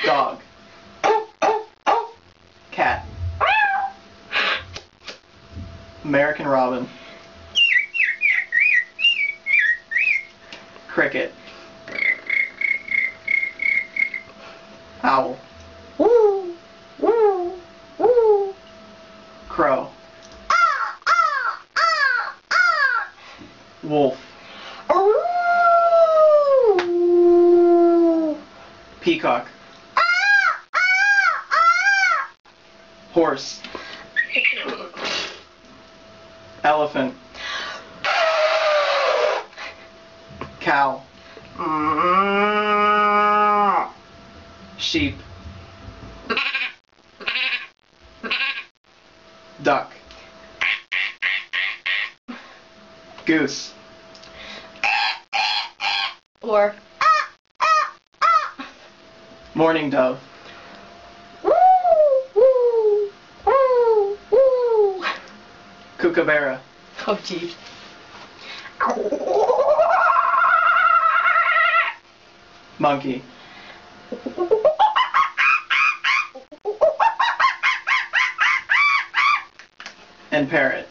Dog. Cat. American robin. Cricket. Owl. Woo, woo, woo. Crow. Wolf. Ooh. Peacock. Horse. Elephant. Cow. Sheep. Duck. Goose. Or Mourning dove. woo, woo, woo, woo. Kookaburra. Oh, geez. Monkey. And parrot.